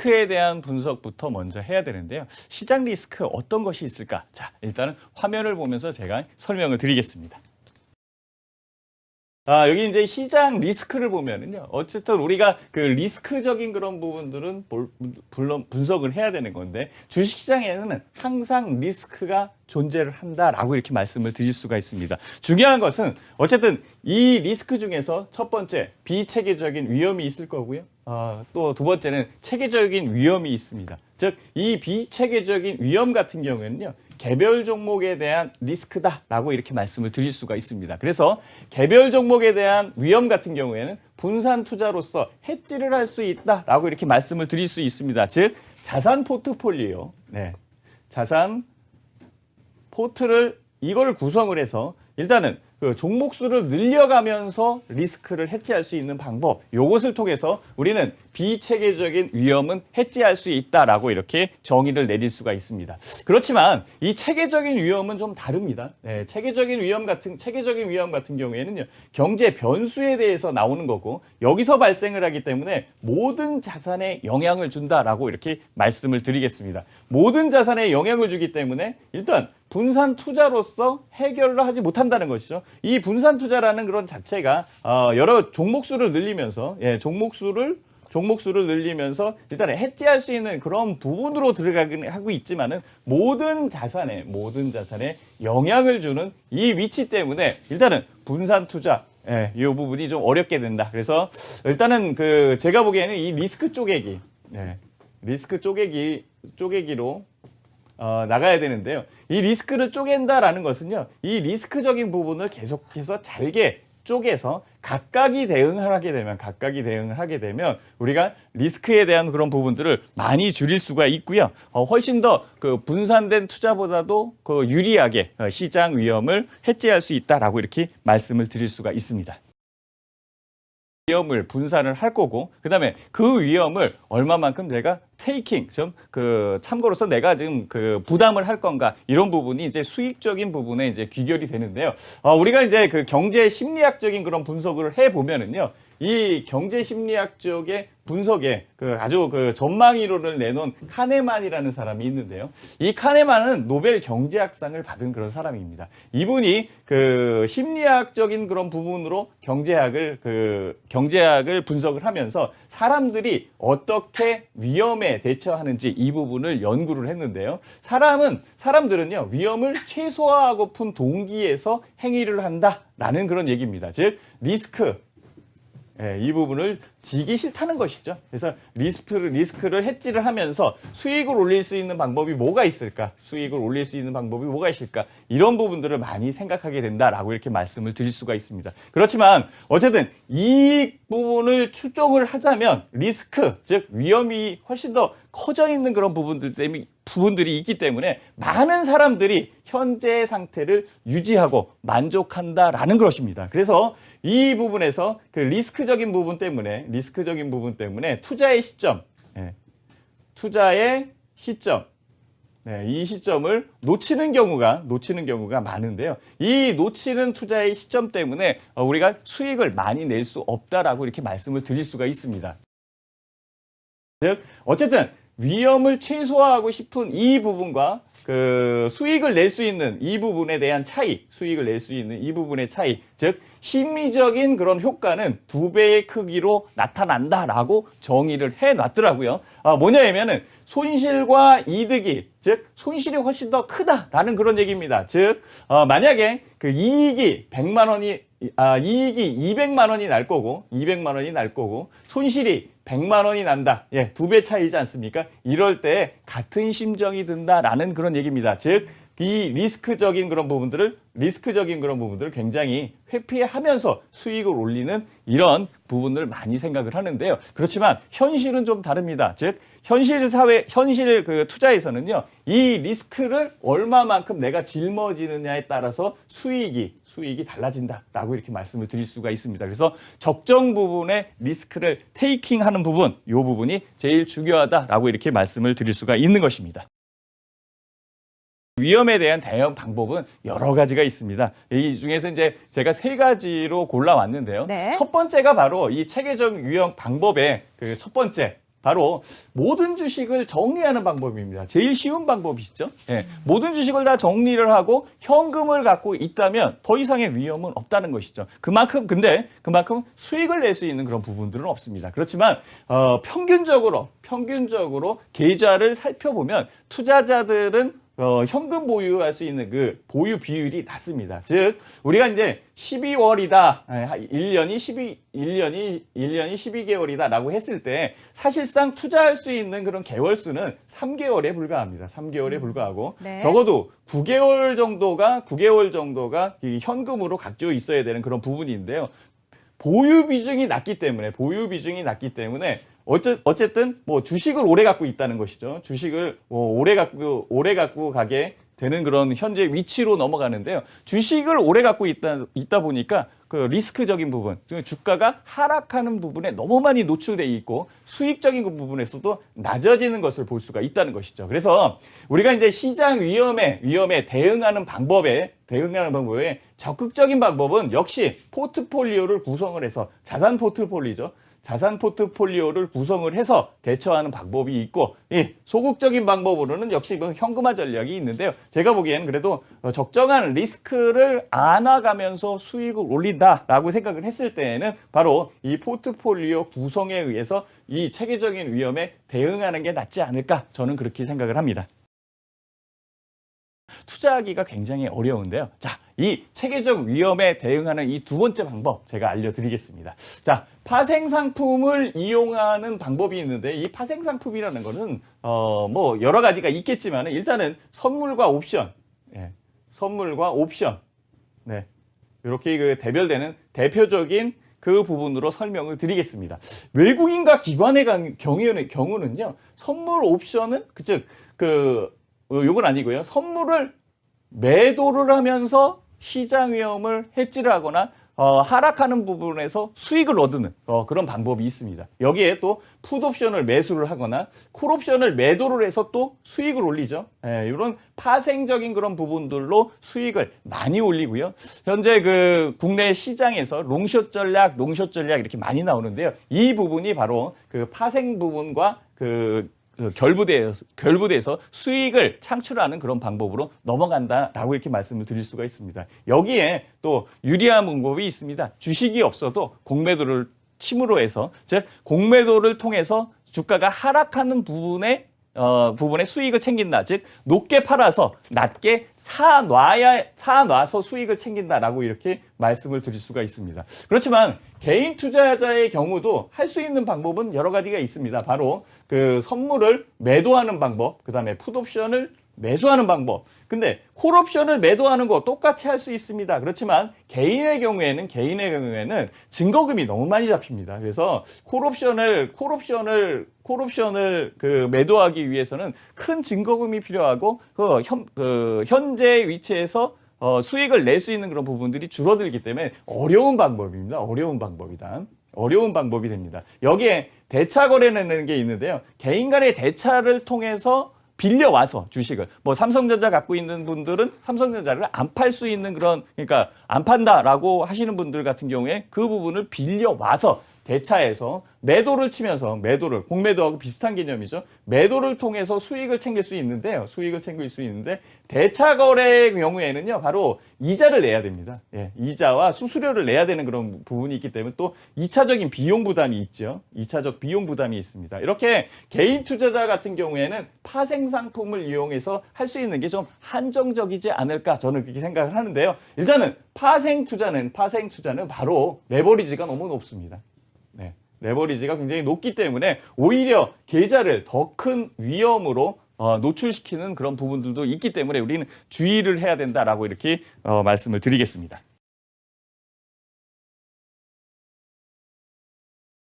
리스크에 대한 분석부터 먼저 해야 되는데요. 시장 리스크 어떤 것이 있을까? 자, 일단은 화면을 보면서 제가 설명을 드리겠습니다. 여기 이제 시장 리스크를 보면은요. 어쨌든 우리가 그 리스크적인 그런 부분들은 물론 분석을 해야 되는 건데 주식시장에는 항상 리스크가 존재를 한다라고 이렇게 말씀을 드릴 수가 있습니다. 중요한 것은 어쨌든 이 리스크 중에서 첫 번째 비체계적인 위험이 있을 거고요. 또 두 번째는 체계적인 위험이 있습니다. 즉 이 비체계적인 위험 같은 경우에는요. 개별 종목에 대한 리스크다라고 이렇게 말씀을 드릴 수가 있습니다. 그래서 개별 종목에 대한 위험 같은 경우에는 분산 투자로서 해지를 할 수 있다라고 이렇게 말씀을 드릴 수 있습니다. 즉 자산 포트폴리오, 자산 포트를 이걸 구성을 해서 일단은 그 종목 수를 늘려가면서 리스크를 해지할 수 있는 방법, 요것을 통해서 우리는 비체계적인 위험은 해지할 수 있다라고 이렇게 정의를 내릴 수가 있습니다. 그렇지만 이 체계적인 위험은 좀 다릅니다. 체계적인 위험 같은 경우에는요, 경제 변수에 대해서 나오는 거고 여기서 발생을 하기 때문에 모든 자산에 영향을 준다라고 이렇게 말씀을 드리겠습니다. 모든 자산에 영향을 주기 때문에 일단 분산 투자로서 해결을 하지 못한다는 것이죠. 이 분산 투자라는 그런 자체가 여러 종목 수를 늘리면서 종목 수를 늘리면서 일단 해지할 수 있는 그런 부분으로 들어가긴 하고 있지만은 모든 자산에 영향을 주는 이 위치 때문에 일단은 분산 투자 이 부분이 좀 어렵게 된다. 그래서 일단은 제가 보기에는 이 리스크 쪼개기, 리스크 쪼개기로 나가야 되는데요. 이 리스크를 쪼갠다라는 것은요. 이 리스크적인 부분을 계속해서 잘게 쪼개서 각각이 대응을 하게 되면 우리가 리스크에 대한 그런 부분들을 많이 줄일 수가 있고요. 훨씬 더 분산된 투자보다도 유리하게 시장 위험을 해지할 수 있다라고 이렇게 말씀을 드릴 수가 있습니다. 위험을 분산을 할 거고 그다음에 그 위험을 얼마만큼 내가 테이킹 참고로서 내가 지금 부담을 할 건가 이런 부분이 이제 수익적인 부분에 이제 귀결이 되는데요. 우리가 이제 경제 심리학적인 그런 분석을 해 보면은요. 이 경제 심리학 쪽의 분석에 아주 전망 이론을 내놓은 카네만이라는 사람이 있는데요. 이 카네만은 노벨 경제학상을 받은 그런 사람입니다. 이분이 심리학적인 그런 부분으로 경제학을 분석을 하면서 사람들이 어떻게 위험에 대처하는지 이 부분을 연구를 했는데요. 사람들은요, 위험을 최소화하고픈 동기에서 행위를 한다라는 그런 얘기입니다. 즉, 리스크. 이 부분을 지기 싫다는 것이죠. 그래서 리스크를 해지를 하면서 수익을 올릴 수 있는 방법이 뭐가 있을까? 이런 부분들을 많이 생각하게 된다라고 이렇게 말씀을 드릴 수가 있습니다. 그렇지만 어쨌든 이 부분을 추정을 하자면 리스크, 즉 위험이 훨씬 더 커져 있는 그런 부분들이 있기 때문에 많은 사람들이 현재 상태를 유지하고 만족한다라는 것입니다. 그래서 이 부분에서 리스크적인 부분 때문에 투자의 시점, 이 시점을 놓치는 경우가 많은데요. 이 놓치는 투자의 시점 때문에 우리가 수익을 많이 낼 수 없다라고 이렇게 말씀을 드릴 수가 있습니다. 즉, 어쨌든 위험을 최소화하고 싶은 이 부분과 수익을 낼 수 있는 이 부분에 대한 차이, 즉 심리적인 그런 효과는 2배의 크기로 나타난다라고 정의를 해놨더라고요. 뭐냐면은 손실과 이득이, 즉 손실이 훨씬 더 크다라는 그런 얘기입니다. 즉 만약에 이익이 200만 원이 날 거고 손실이 100만 원이 난다. 2배 차이지 않습니까? 이럴 때 같은 심정이 든다라는 그런 얘기입니다. 즉, 이 리스크적인 그런 부분들을 굉장히 회피하면서 수익을 올리는 이런 부분을 많이 생각을 하는데요. 그렇지만 현실은 좀 다릅니다. 즉, 현실 투자에서는요, 이 리스크를 얼마만큼 내가 짊어지느냐에 따라서 수익이 달라진다라고 이렇게 말씀을 드릴 수가 있습니다. 그래서 적정 부분의 리스크를 테이킹하는 부분, 이 부분이 제일 중요하다라고 이렇게 말씀을 드릴 수가 있는 것입니다. 위험에 대한 대응 방법은 여러 가지가 있습니다. 이 중에서 이제 제가 3가지로 골라왔는데요. 첫 번째가 바로 이 체계적 위험 방법의 첫 번째 바로 모든 주식을 정리하는 방법입니다. 제일 쉬운 방법이시죠. 예, 모든 주식을 다 정리를 하고 현금을 갖고 있다면 더 이상의 위험은 없다는 것이죠. 그만큼 수익을 낼 수 있는 그런 부분들은 없습니다. 그렇지만 평균적으로 계좌를 살펴보면 투자자들은 현금 보유할 수 있는 그 보유 비율이 낮습니다. 즉, 우리가 이제 12월이다, 1년이 12개월이다 라고 했을 때 사실상 투자할 수 있는 그런 개월 수는 3개월에 불과합니다. 3개월에 불과하고 네. 적어도 9개월 정도가 이 현금으로 갖고 있어야 되는 그런 부분인데요. 보유 비중이 낮기 때문에 어쨌든 뭐 주식을 오래 갖고 있다는 것이죠. 주식을 오래 갖고 가게 되는 그런 현재 위치로 넘어가는데요. 주식을 오래 갖고 있다 보니까 그 리스크적인 부분, 주가가 하락하는 부분에 너무 많이 노출돼 있고 수익적인 부분에서도 낮아지는 것을 볼 수가 있다는 것이죠. 그래서 우리가 이제 시장 위험에 대응하는 방법에 적극적인 방법은 역시 포트폴리오를 구성을 해서 자산 포트폴리오를 구성을 해서 대처하는 방법이 있고, 소극적인 방법으로는 역시 현금화 전략이 있는데요. 제가 보기에는 그래도 적정한 리스크를 안아가면서 수익을 올린다라고 생각을 했을 때에는 바로 이 포트폴리오 구성에 의해서 이 체계적인 위험에 대응하는 게 낫지 않을까, 저는 그렇게 생각을 합니다. 투자하기가 굉장히 어려운데요. 자, 이 체계적 위험에 대응하는 이 두 번째 방법 제가 알려드리겠습니다. 자, 파생 상품을 이용하는 방법이 있는데 이 파생 상품이라는 거는 뭐 여러 가지가 있겠지만 일단은 선물과 옵션, 네, 이렇게 그 대별되는 대표적인 그 부분으로 설명을 드리겠습니다. 외국인과 기관의 경우는요, 선물 옵션은 요건 아니고요. 선물을 매도를 하면서 시장 위험을 해지를 하거나 하락하는 부분에서 수익을 얻는 그런 방법이 있습니다. 여기에 또 풋옵션을 매수를 하거나 콜옵션을 매도를 해서 또 수익을 올리죠. 이런 파생적인 그런 부분들로 수익을 많이 올리고요. 현재 그 국내 시장에서 롱숏 전략 이렇게 많이 나오는데요. 이 부분이 바로 그 파생 부분과 결부돼서 수익을 창출하는 그런 방법으로 넘어간다라고 이렇게 말씀을 드릴 수가 있습니다. 여기에 또 유리한 방법이 있습니다. 주식이 없어도 공매도를 침으로 해서, 즉 공매도를 통해서 주가가 하락하는 부분에 수익을 챙긴다. 즉 높게 팔아서 낮게 사놔서 수익을 챙긴다라고 이렇게 말씀을 드릴 수가 있습니다. 그렇지만 개인 투자자의 경우도 할 수 있는 방법은 여러 가지가 있습니다. 바로 그 선물을 매도하는 방법, 그다음에 풋옵션을 매수하는 방법. 근데 콜옵션을 매도하는 거 똑같이 할 수 있습니다. 그렇지만 개인의 경우에는 증거금이 너무 많이 잡힙니다. 그래서 콜옵션을 그 매도하기 위해서는 큰 증거금이 필요하고 현재 위치에서 수익을 낼 수 있는 그런 부분들이 줄어들기 때문에 어려운 방법이 됩니다. 여기에 대차 거래라는 게 있는데요. 개인 간의 대차를 통해서 빌려와서 주식을, 뭐 삼성전자 갖고 있는 분들은 삼성전자를 안 팔 수 있는 그러니까 안 판다라고 하시는 분들 같은 경우에 그 부분을 빌려와서 대차에서 매도를 치면서 공매도하고 비슷한 개념이죠. 매도를 통해서 수익을 챙길 수 있는데 대차 거래의 경우에는요, 바로 이자를 내야 됩니다. 이자와 수수료를 내야 되는 그런 부분이 있기 때문에 또 2차적인 비용 부담이 있죠. 2차적 비용 부담이 있습니다. 이렇게 개인 투자자 같은 경우에는 파생 상품을 이용해서 할 수 있는 게 좀 한정적이지 않을까, 저는 그렇게 생각을 하는데요. 일단은 파생 투자는 바로 레버리지가 너무 높습니다. 레버리지가 굉장히 높기 때문에 오히려 계좌를 더 큰 위험으로 노출시키는 그런 부분들도 있기 때문에 우리는 주의를 해야 된다라고 이렇게 말씀을 드리겠습니다.